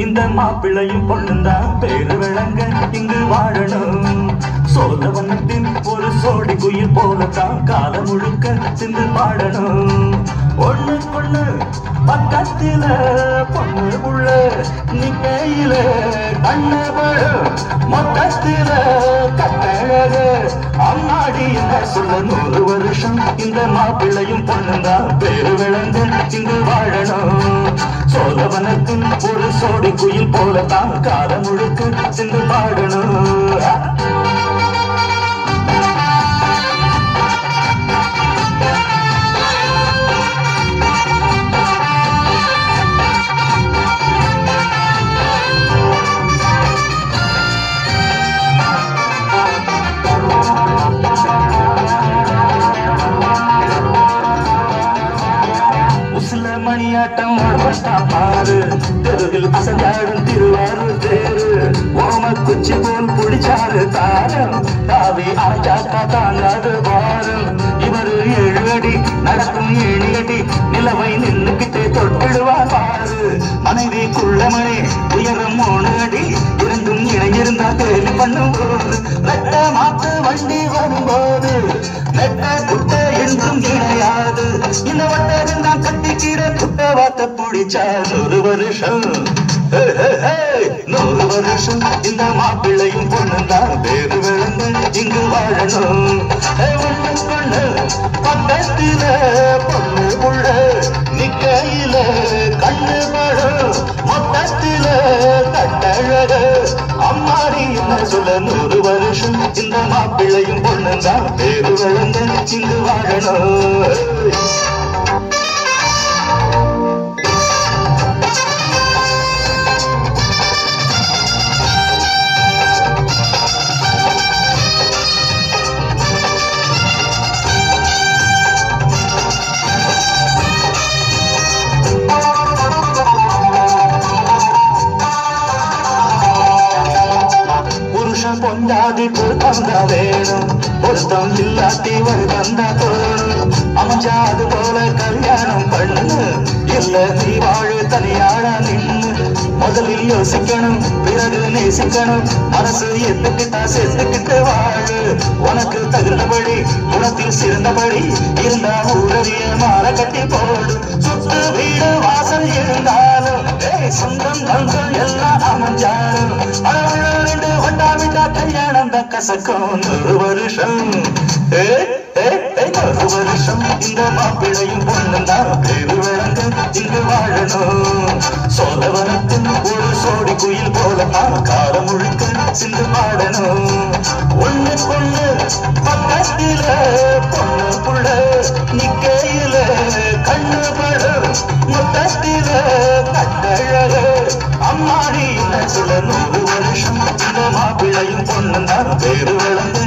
இந்த மாப்பிள்ளையும் பொண்ணுந்தான் பேரு விளங்க இங்கு வாழணும். சோழவனத்தின் ஒரு சோடி குயில் போலத்தான் காலம் முழுக்க சிந்து பாடணும். ஒண்ணு பொண்ணு பக்கத்தில பொண்ணு உள்ள நிக்கையில கண்ணபழ மொத்தத்தில கட்டழக அம்மாடி என்ன சொல்ல 100 வருஷம் இந்த மாப்பிள்ளையும் பொண்ணுந்தான் பேரு விளங்க இங்கு வாழணும். சோழவனத்தின் ஒரு சோடி குயில் போலத்தான் காலம் முழுக்க சிந்து பாடணும். மணியாட்டம் பாரு தெருவில் அசஞ்சாடும் திருவாரூர் தேரு ஓம குச்சி போல் குடிச்சாரு தாரம் தாவி ஆச்சாக்கா தாங்காது பாரம். இவரு 7 அடி நடக்கும் 7 அடி நிலவை நின்னுக்கிட்டே தொட்டிடுவார் பாரு. மனைவி குள்ளமணி உயரம் 3 அடி இருந்தும் இணையிருந்தா கேள்வி பண்ணும் போது நெட்ட மாத்து வண்டி வரும்போது நெட்ட குட்ட என்றும் இணையாது. இந்த வட்டம் தான் கட்டிக்கிட குட்ட வாத்த பிடிச்சா 100 வருஷம் 100 வருஷம் இந்த மாப்பிள்ளையும் பொண்ணுந்தான் பேரு விளங்க இங்கு வாழணும். ஒண்ணு பொண்ணு பக்கத்தில பொண்ணு உள்ள நிக்கையில கண்ணு பழம் மொத்தத்தில கட்டழக அம்மாடி என்ன சொல்ல 100 வருஷம் இந்த மாப்பிள்ளையும் பொண்ணுந்தான் பேரு விளங்க இங்கு வாழணும். பொஞ்சாதி பொருத்தந்தா வேணும் பொருத்தம் இல்லாட்டி ஒரு தந்தா தோணும். அமைஞ்சாது போல கல்யாணம் பண்ணு இல்ல நீ வாழு தனியாளா நின்னு. முதலில் யோசிக்கணும் பிறகு நேசிக்கணும் மனசு எத்துக்கிட்டா செத்துக்கிட்டு வாழு. உனக்கு தகுந்தபடி குணத்தில் சிறந்தபடி இருந்தா ஊரறிய மாற கட்டி போடு. சுத்து வீடு வாசல் இருந்தாலும் சொந்தம் பந்தம் எல்லாம் அமைஞ்சாலும் அளவுள்ள 2 வட்டா விட்டா கல்யாணம் தான் கசக்கும். 100 வருஷம் 100 வருஷம் இந்த மாப்பிள்ளையும் பொண்ணுந்தான் பேரு விளங்க இங்கு வாழணும். சோழவனத்தின் ஒரு சோடி குயில் போலத்தான் காலம் முழுக்க சிந்து பாடணும். ஒண்ணு பொண்ணு பக்கத்தில பொண்ணு புள்ள நிக்கையில கண்ணு பழம் மொத்தத்தில கட்டழக அம்மாடி என்ன சொல்ல 100 வருஷம் இந்த மாப்பிள்ளையும் பொண்ணுந்தான் பேரு விளங்க